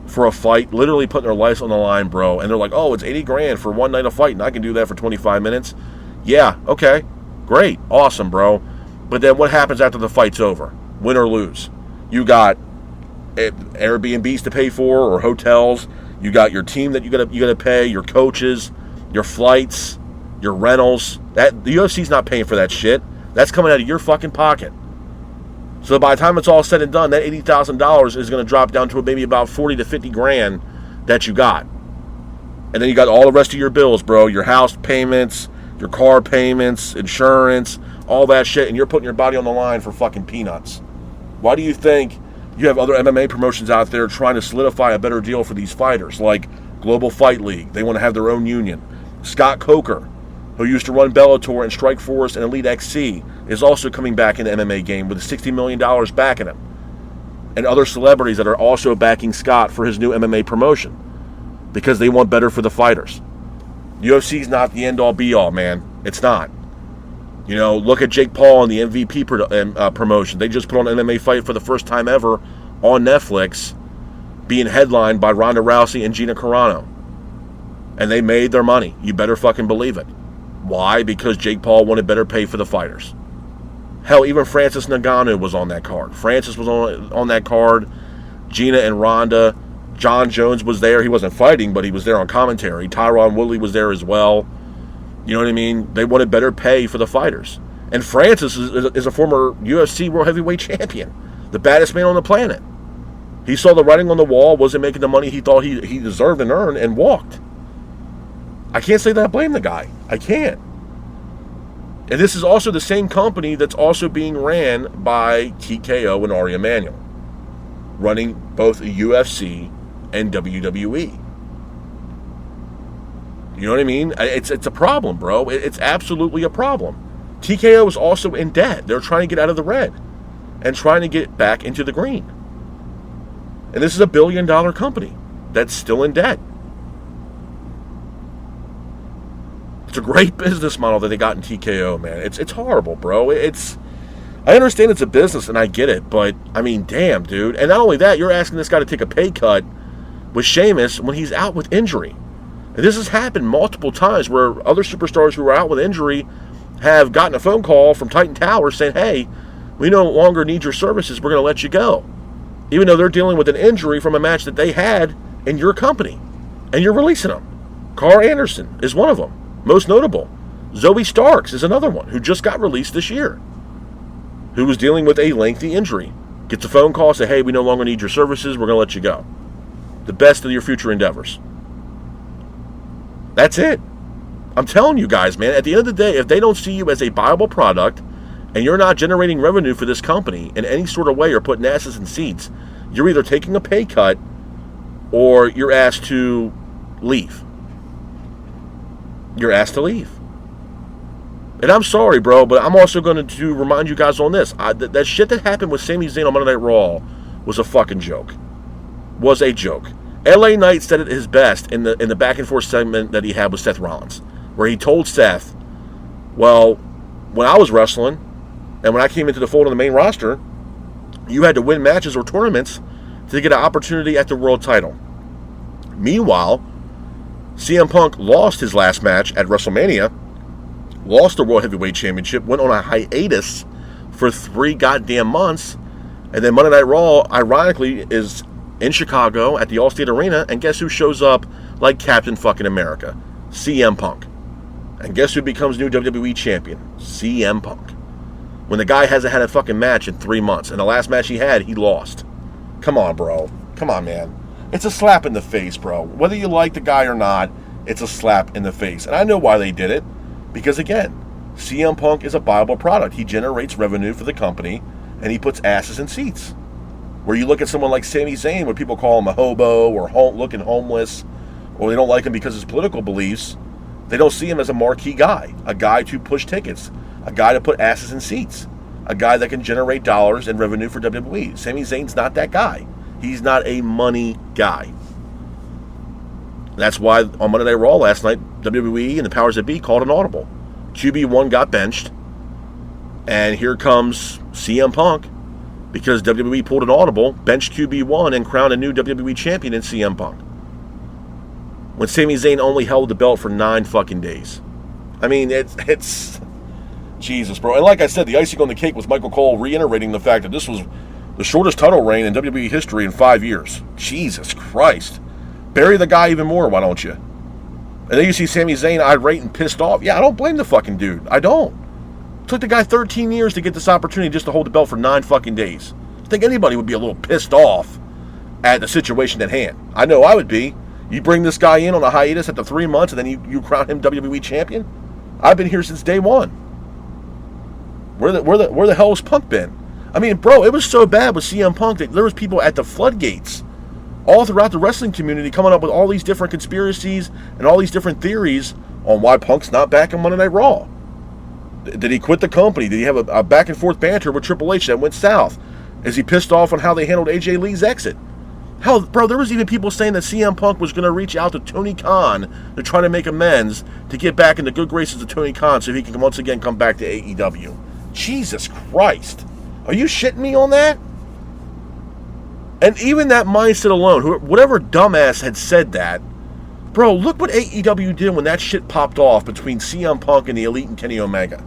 for a fight. Literally putting their lives on the line, bro. And they're like, oh, it's $80,000 for one night of fight, and I can do that for 25 minutes. Yeah, okay, great, awesome, bro. But then what happens after the fight's over? Win or lose? You got Airbnbs to pay for, or hotels. You got your team that you gotta pay, your coaches, your flights, your rentals. That the UFC's not paying for that shit. That's coming out of your fucking pocket. So by the time it's all said and done, that $80,000 is going to drop down to maybe about $40 to $50,000 that you got. And then you got all the rest of your bills, bro. Your house payments, your car payments, insurance, all that shit, and you're putting your body on the line for fucking peanuts. Why do you think you have other MMA promotions out there trying to solidify a better deal for these fighters, like Global Fight League? They want to have their own union. Scott Coker, who used to run Bellator and Strikeforce and Elite XC, is also coming back in the MMA game with $60 million backing him. And other celebrities that are also backing Scott for his new MMA promotion because they want better for the fighters. UFC's not the end-all, be-all, man. It's not. Look at Jake Paul and the MVP promotion. They just put on an MMA fight for the first time ever on Netflix, being headlined by Ronda Rousey and Gina Carano. And they made their money. You better fucking believe it. Why? Because Jake Paul wanted better pay for the fighters. Hell, even Francis Ngannou was on that card. Francis was on that card. Gina and Ronda John Jones was there. He wasn't fighting, but he was there on commentary. Tyron Woodley was there as well. You know what I mean? They wanted better pay for the fighters. And Francis is a former UFC World Heavyweight Champion, the baddest man on the planet. He saw the writing on the wall, wasn't making the money he thought he deserved and earned, and walked. I can't say that I blame the guy. I can't. And this is also the same company that's also being ran by TKO and Ari Emanuel, running both UFC and WWE. You know what I mean? It's a problem, bro. It's absolutely a problem. TKO is also in debt. They're trying to get out of the red and trying to get back into the green. And this is a $1 billion company that's still in debt. It's a great business model that they got in TKO, man. It's horrible, bro. I understand it's a business and I get it, but I mean, damn, dude. And not only that, you're asking this guy to take a pay cut with Sheamus when he's out with injury. And this has happened multiple times where other superstars who are out with injury have gotten a phone call from Titan Tower saying, hey, we no longer need your services. We're going to let you go. Even though they're dealing with an injury from a match that they had in your company. And you're releasing them. Carl Anderson is one of them. Most notable. Zoe Starks is another one who just got released this year, who was dealing with a lengthy injury. Gets a phone call, say, hey, we no longer need your services. We're going to let you go. The best of your future endeavors. That's it. I'm telling you guys, man, at the end of the day, if they don't see you as a viable product and you're not generating revenue for this company in any sort of way or putting asses in seats, you're either taking a pay cut or you're asked to leave. You're asked to leave. And I'm sorry, bro, but I'm also going to remind you guys on this. That shit that happened with Sami Zayn on Monday Night Raw was a fucking joke. Was a joke. LA Knight said it his best in the back and forth segment that he had with Seth Rollins, where he told Seth, well, when I was wrestling and when I came into the fold on the main roster, you had to win matches or tournaments to get an opportunity at the world title. Meanwhile, CM Punk lost his last match at WrestleMania, lost the World Heavyweight Championship, went on a hiatus for 3 goddamn months, and then Monday Night Raw, ironically, is in Chicago at the Allstate Arena, and guess who shows up like Captain fucking America? CM Punk. And guess who becomes new WWE Champion? CM Punk. When the guy hasn't had a fucking match in 3 months, and the last match he had, he lost. Come on, bro. Come on, man. It's a slap in the face, bro. Whether you like the guy or not, it's a slap in the face. And I know why they did it. Because, again, CM Punk is a viable product. He generates revenue for the company, and he puts asses in seats. Where you look at someone like Sami Zayn, where people call him a hobo or looking homeless, or they don't like him because of his political beliefs, they don't see him as a marquee guy. A guy to push tickets. A guy to put asses in seats. A guy that can generate dollars and revenue for WWE. Sami Zayn's not that guy. He's not a money guy. That's why on Monday Night Raw last night, WWE and the powers that be called an audible. QB1 got benched. And here comes CM Punk, because WWE pulled an audible, benched QB1, and crowned a new WWE champion in CM Punk. When Sami Zayn only held the belt for 9 fucking days. I mean, it's Jesus, bro. And like I said, the icing on the cake was Michael Cole reiterating the fact that this was the shortest title reign in WWE history in 5 years. Jesus Christ. Bury the guy even more, why don't you? And then you see Sami Zayn irate and pissed off. Yeah, I don't blame the fucking dude. I don't. It took the guy 13 years to get this opportunity just to hold the belt for 9 fucking days. I think anybody would be a little pissed off at the situation at hand. I know I would be. You bring this guy in on a hiatus after 3 months and then you crown him WWE champion? I've been here since day one. Where the hell has Punk been? I mean, bro, it was so bad with CM Punk that there was people at the floodgates all throughout the wrestling community coming up with all these different conspiracies and all these different theories on why Punk's not back on Monday Night Raw. Did he quit the company? Did he have a back and forth banter with Triple H that went south? Is he pissed off on how they handled AJ Lee's exit? Hell, bro, there was even people saying that CM Punk was going to reach out to Tony Khan to try to make amends to get back in the good graces of Tony Khan so he can once again come back to AEW. Jesus Christ. Are you shitting me on that? And even that mindset alone, whatever dumbass had said that, bro, look what AEW did when that shit popped off between CM Punk and the Elite and Kenny Omega.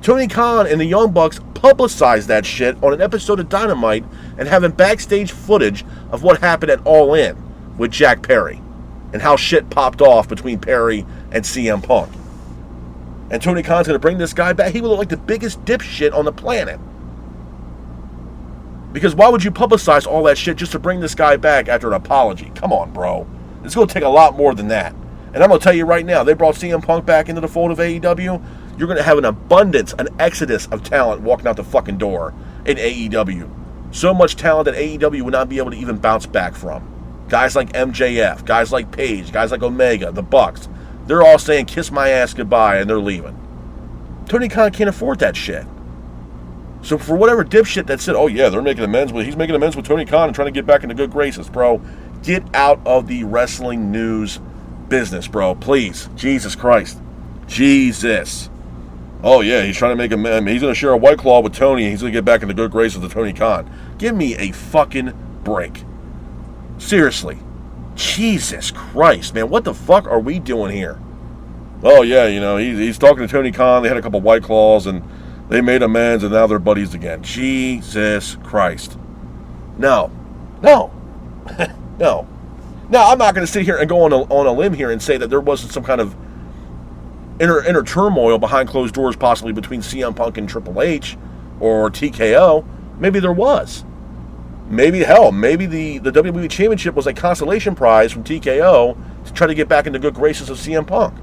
Tony Khan and the Young Bucks publicized that shit on an episode of Dynamite and having backstage footage of what happened at All In with Jack Perry and how shit popped off between Perry and CM Punk. And Tony Khan's going to bring this guy back. He would look like the biggest dipshit on the planet. Because why would you publicize all that shit just to bring this guy back after an apology? Come on, bro. It's going to take a lot more than that. And I'm going to tell you right now, they brought CM Punk back into the fold of AEW. You're going to have an abundance, an exodus of talent walking out the fucking door in AEW. So much talent that AEW would not be able to even bounce back from. Guys like MJF, guys like Paige, guys like Omega, the Bucks. They're all saying, kiss my ass goodbye, and they're leaving. Tony Khan can't afford that shit. So for whatever dipshit that said, oh yeah, they're making amends with, he's making amends with Tony Khan and trying to get back into good graces, bro. Get out of the wrestling news business, bro. Please. Jesus Christ. Jesus. Oh yeah, he's trying to make amends. He's going to share a White Claw with Tony and he's going to get back into good graces with Tony Khan. Give me a fucking break. Seriously. Jesus Christ, man. What the fuck are we doing here? Oh yeah, you know, he's talking to Tony Khan. They had a couple White Claws and they made amends and now they're buddies again. Jesus Christ. No. No. No. Now, I'm not going to sit here and go on a limb here and say that there wasn't some kind of inner turmoil behind closed doors possibly between CM Punk and Triple H or TKO. Maybe there was. Maybe the WWE Championship was a consolation prize from TKO to try to get back into good graces of CM Punk.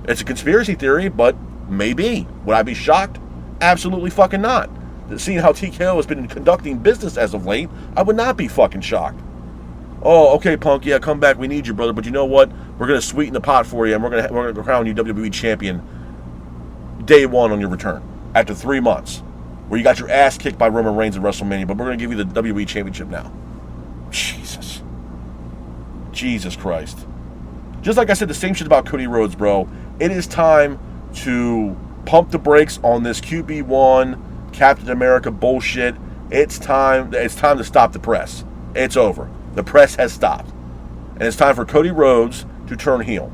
It's a conspiracy theory, but maybe. Would I be shocked? Absolutely fucking not. Seeing how TKO has been conducting business as of late, I would not be fucking shocked. Oh, okay, Punk, yeah, come back, we need you, brother, but you know what? We're going to sweeten the pot for you, and we're going to crown you WWE Champion day one on your return, after 3 months, where you got your ass kicked by Roman Reigns at WrestleMania, but we're going to give you the WWE Championship now. Jesus. Jesus Christ. Just like I said, the same shit about Cody Rhodes, bro. It is time to pump the brakes on this QB1, Captain America bullshit. It's time to stop the press. It's over. The press has stopped. And it's time for Cody Rhodes to turn heel.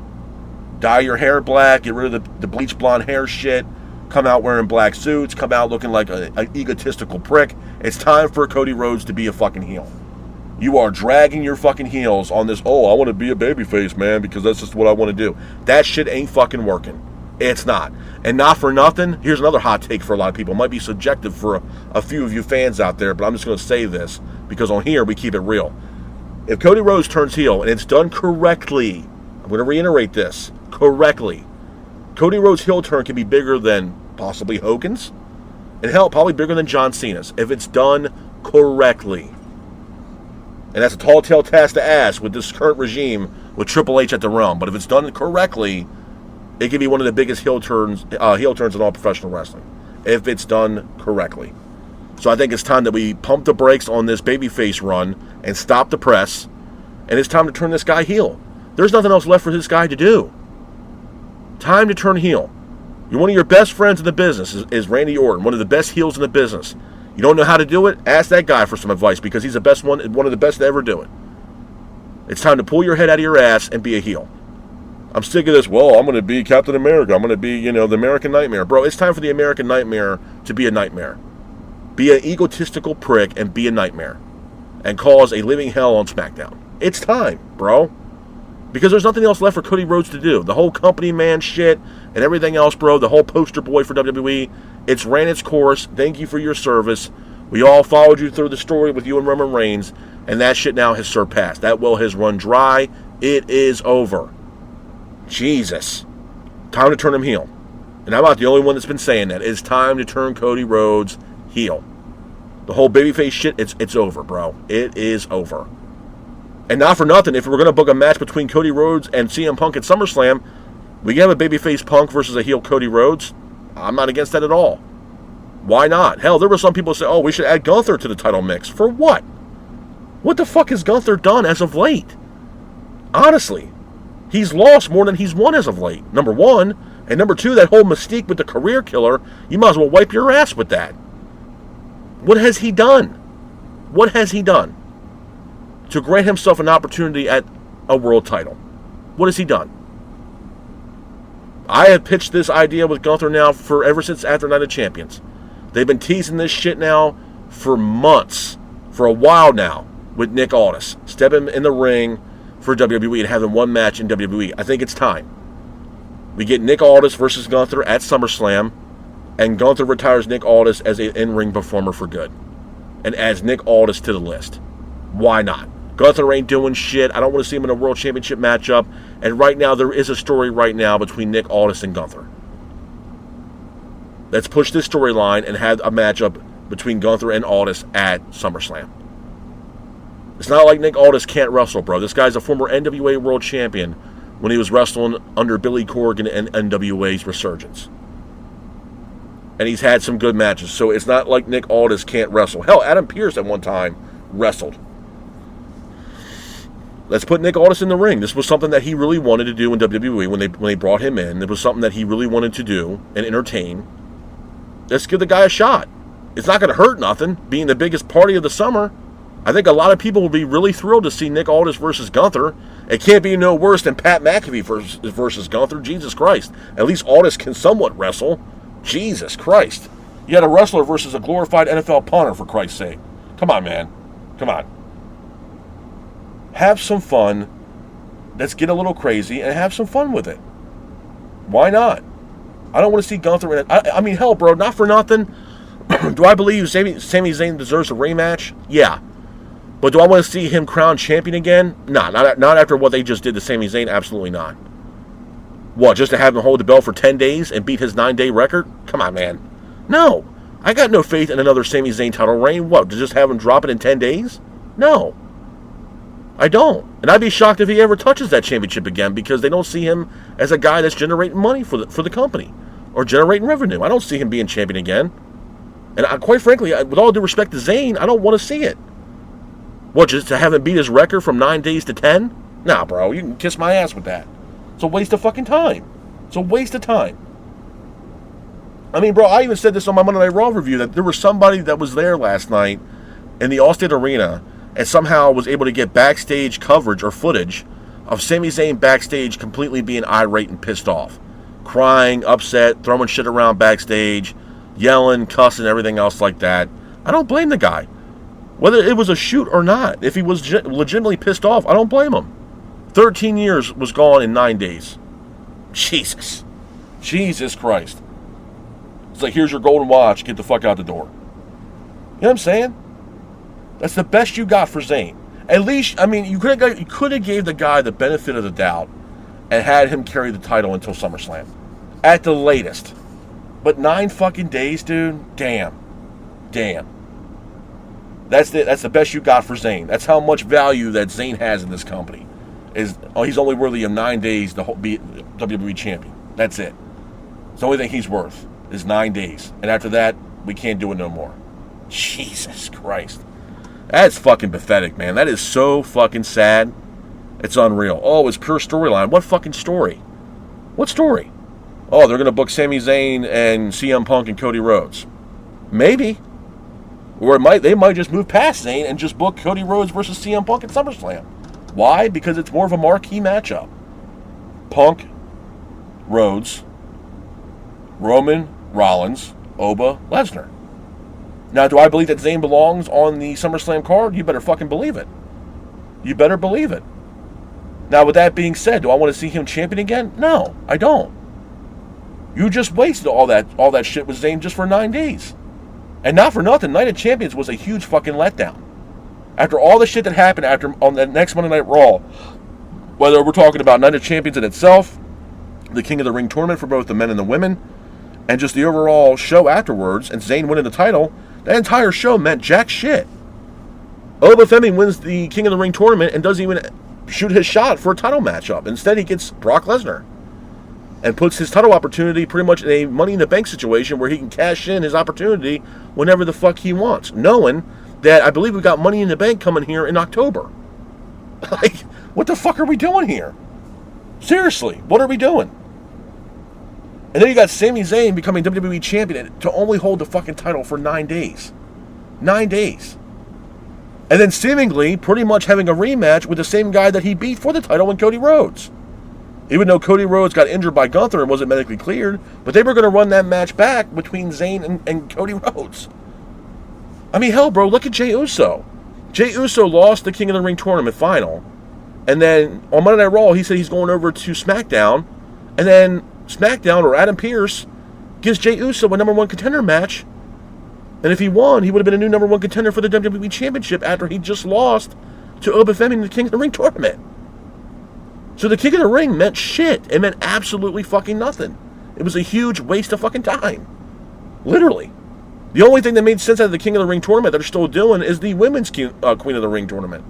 Dye your hair black, get rid of the bleach blonde hair shit, come out wearing black suits, come out looking like an egotistical prick. It's time for Cody Rhodes to be a fucking heel. You are dragging your fucking heels on this, oh, I want to be a babyface, man, because that's just what I want to do. That shit ain't fucking working. It's not. And not for nothing, here's another hot take for a lot of people. It might be subjective for a few of you fans out there, but I'm just going to say this, because on here we keep it real. If Cody Rhodes turns heel, and it's done correctly, I'm going to reiterate this, correctly, Cody Rhodes' heel turn can be bigger than possibly Hogan's, and hell, probably bigger than John Cena's, if it's done correctly. And that's a tall tale task to ask with this current regime with Triple H at the realm, but if it's done correctly, it can be one of the biggest heel turns in all professional wrestling, if it's done correctly. So I think it's time that we pump the brakes on this babyface run and stop the press, and it's time to turn this guy heel. There's nothing else left for this guy to do. Time to turn heel. One of your best friends in the business is Randy Orton, one of the best heels in the business. You don't know how to do it? Ask that guy for some advice, because he's the best one of the best to ever do it. It's time to pull your head out of your ass and be a heel. I'm sick of this, well, I'm going to be Captain America. I'm going to be, the American Nightmare. Bro, it's time for the American Nightmare to be a nightmare. Be an egotistical prick and be a nightmare. And cause a living hell on SmackDown. It's time, bro. Because there's nothing else left for Cody Rhodes to do. The whole company man shit and everything else, bro, the whole poster boy for WWE, it's ran its course. Thank you for your service. We all followed you through the story with you and Roman Reigns, and that shit now has surpassed. That well has run dry. It is over. Jesus. Time to turn him heel. And I'm not the only one that's been saying that. It's time to turn Cody Rhodes heel. The whole babyface shit, it's over, bro. It is over. And not for nothing, if we're going to book a match between Cody Rhodes and CM Punk at SummerSlam, we can have a babyface Punk versus a heel Cody Rhodes. I'm not against that at all. Why not? Hell, there were some people who say, oh, we should add Gunther to the title mix. For what? What the fuck has Gunther done as of late? Honestly. He's lost more than he's won as of late, number one. And number two, that whole mystique with the career killer, you might as well wipe your ass with that. What has he done? What has he done to grant himself an opportunity at a world title? What has he done? I have pitched this idea with Gunther now for ever since after Night of Champions. They've been teasing this shit now for months, for a while now, with Nick Aldis. Step him in the ring for WWE and have him one match in WWE. I think it's time. We get Nick Aldis versus Gunther at SummerSlam, and Gunther retires Nick Aldis as an in-ring performer for good. And adds Nick Aldis to the list. Why not? Gunther ain't doing shit. I don't want to see him in a World Championship matchup. And right now, there is a story right now between Nick Aldis and Gunther. Let's push this storyline and have a matchup between Gunther and Aldis at SummerSlam. It's not like Nick Aldis can't wrestle, bro. This guy's a former NWA World Champion when he was wrestling under Billy Corgan and NWA's Resurgence. And he's had some good matches, so it's not like Nick Aldis can't wrestle. Hell, Adam Pearce at one time wrestled. Let's put Nick Aldis in the ring. This was something that he really wanted to do in WWE when they brought him in. It was something that he really wanted to do and entertain. Let's give the guy a shot. It's not going to hurt nothing, being the biggest party of the summer. I think a lot of people will be really thrilled to see Nick Aldis versus Gunther. It can't be no worse than Pat McAfee versus Gunther. Jesus Christ. At least Aldis can somewhat wrestle. Jesus Christ. You had a wrestler versus a glorified NFL punter, for Christ's sake. Come on, man. Come on. Have some fun. Let's get a little crazy and have some fun with it. Why not? I don't want to see Gunther in it. I mean, hell, bro, not for nothing. Do I believe Sami Zayn deserves a rematch? Yeah. But do I want to see him crowned champion again? Nah, not after what they just did to Sami Zayn. Absolutely not. What, just to have him hold the belt for 10 days and beat his 9-day record? Come on, man. No. I got no faith in another Sami Zayn title reign. What, to just have him drop it in 10 days? No. I don't. And I'd be shocked if he ever touches that championship again because they don't see him as a guy that's generating money for the company or generating revenue. I don't see him being champion again. And quite frankly, with all due respect to Zayn, I don't want to see it. What, just to have him beat his record from 9 days to 10? Nah, bro, you can kiss my ass with that. It's a waste of fucking time. It's a waste of time. I mean, bro, I even said this on my Monday Night Raw review that there was somebody that was there last night in the Allstate Arena and somehow was able to get backstage coverage or footage of Sami Zayn backstage completely being irate and pissed off. Crying, upset, throwing shit around backstage, yelling, cussing, everything else like that. I don't blame the guy. Whether it was a shoot or not, if he was legitimately pissed off, I don't blame him. 13 years was gone in 9 days. Jesus. Jesus Christ. It's like, here's your golden watch, get the fuck out the door. You know what I'm saying? That's the best you got for Zayn. At least, I mean, you could have gave the guy the benefit of the doubt and had him carry the title until SummerSlam. At the latest. But 9 fucking days, dude? Damn. Damn. That's the best you got for Zayn. That's how much value that Zayn has in this company. He's only worthy of 9 days to be WWE champion. That's it. It's the only thing he's worth is 9 days. And after that, we can't do it no more. Jesus Christ. That's fucking pathetic, man. That is so fucking sad. It's unreal. Oh, it's pure storyline. What fucking story? What story? Oh, they're going to book Sami Zayn and CM Punk and Cody Rhodes. Maybe. Or they might just move past Zayn and just book Cody Rhodes versus CM Punk at SummerSlam. Why? Because it's more of a marquee matchup. Punk, Rhodes, Roman, Rollins, Oba, Lesnar. Now, do I believe that Zayn belongs on the SummerSlam card? You better fucking believe it. You better believe it. Now, with that being said, do I want to see him champion again? No, I don't. You just wasted all that shit with Zayn just for 9 days. And not for nothing, Night of Champions was a huge fucking letdown. After all the shit that happened on the next Monday Night Raw, whether we're talking about Night of Champions in itself, the King of the Ring tournament for both the men and the women, and just the overall show afterwards, and Zayn winning the title, that entire show meant jack shit. Oba Femi wins the King of the Ring tournament and doesn't even shoot his shot for a title matchup. Instead, he gets Brock Lesnar and puts his title opportunity pretty much in a Money in the Bank situation where he can cash in his opportunity whenever the fuck he wants, knowing that I believe we got Money in the Bank coming here in October. Like, what the fuck are we doing here? Seriously, what are we doing? And then you got Sami Zayn becoming WWE champion to only hold the fucking title for 9 days. 9 days. And then seemingly pretty much having a rematch with the same guy that he beat for the title in Cody Rhodes. Even though Cody Rhodes got injured by Gunther and wasn't medically cleared, but they were going to run that match back between Zayn and Cody Rhodes. I mean, hell, bro, look at Jey Uso. Jey Uso lost the King of the Ring tournament final. And then on Monday Night Raw, he said he's going over to SmackDown. And then SmackDown, or Adam Pearce, gives Jey Uso a number one contender match. And if he won, he would have been a new number one contender for the WWE Championship after he just lost to Oba Femi in the King of the Ring tournament. So the King of the Ring meant shit. It meant absolutely fucking nothing. It was a huge waste of fucking time. Literally. The only thing that made sense out of the King of the Ring tournament that they're still doing is the Women's Queen of the Ring tournament.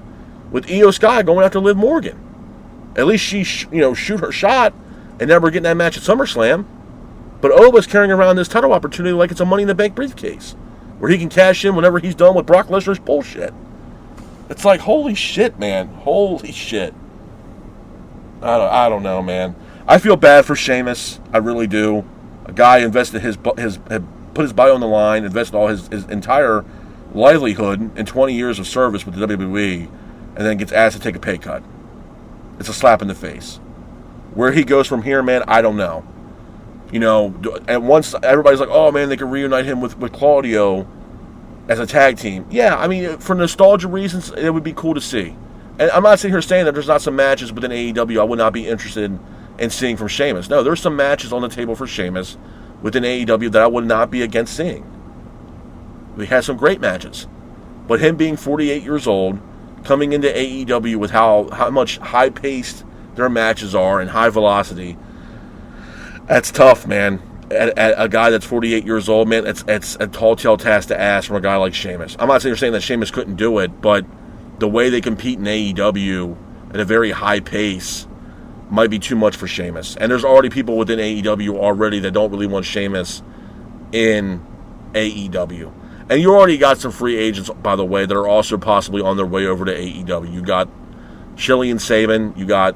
With Io Sky going after Liv Morgan. At least she, shoot her shot and never getting that match at SummerSlam. But Oba's carrying around this title opportunity like it's a Money in the Bank briefcase. Where he can cash in whenever he's done with Brock Lesnar's bullshit. It's like, holy shit, man. Holy shit. I don't know, man. I feel bad for Sheamus. I really do. A guy invested put his body on the line, invested all his entire livelihood in 20 years of service with the WWE, and then gets asked to take a pay cut. It's a slap in the face. Where he goes from here, man, I don't know. And once everybody's like, oh, man, they can reunite him with Claudio as a tag team. Yeah, I mean, for nostalgia reasons, it would be cool to see. And I'm not sitting here saying that there's not some matches within AEW I would not be interested in seeing from Sheamus. No, there's some matches on the table for Sheamus within AEW that I would not be against seeing. We had some great matches. But him being 48 years old, coming into AEW with how much high-paced their matches are and high velocity, that's tough, man. A guy that's 48 years old, man, it's a tall tale task to ask from a guy like Sheamus. I'm not saying that Sheamus couldn't do it, but the way they compete in AEW at a very high pace might be too much for Sheamus. And there's already people within AEW already that don't really want Sheamus in AEW. And you already got some free agents, by the way, that are also possibly on their way over to AEW. You got Shilly and Saban, you got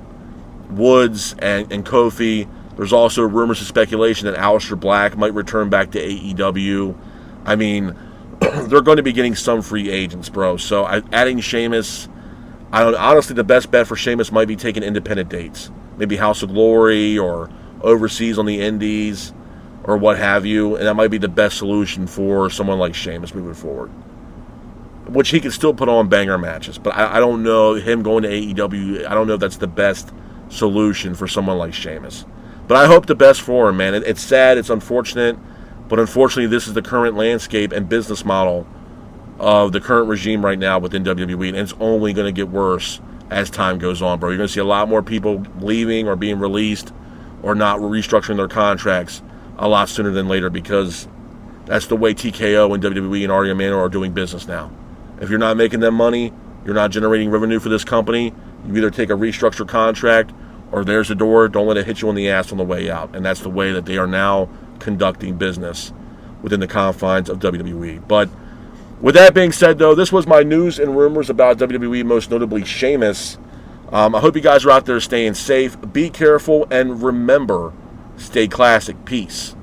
Woods and Kofi. There's also rumors and speculation that Aleister Black might return back to AEW. I mean, they're going to be getting some free agents, bro. So adding Sheamus, honestly, the best bet for Sheamus might be taking independent dates. Maybe House of Glory or overseas on the Indies or what have you. And that might be the best solution for someone like Sheamus moving forward. Which he can still put on banger matches. But I don't know, him going to AEW, I don't know if that's the best solution for someone like Sheamus. But I hope the best for him, man. It's sad, it's unfortunate. But unfortunately, this is the current landscape and business model of the current regime right now within WWE. And it's only going to get worse as time goes on, bro. You're going to see a lot more people leaving or being released or not restructuring their contracts a lot sooner than later because that's the way TKO and WWE and RDM are doing business now. If you're not making them money, you're not generating revenue for this company, you either take a restructured contract or there's the door, don't let it hit you on the ass on the way out. And that's the way that they are now conducting business within the confines of WWE. But with that being said, though, this was my news and rumors about WWE, most notably Sheamus. I hope you guys are out there staying safe. Be careful, and remember, stay classic. Peace.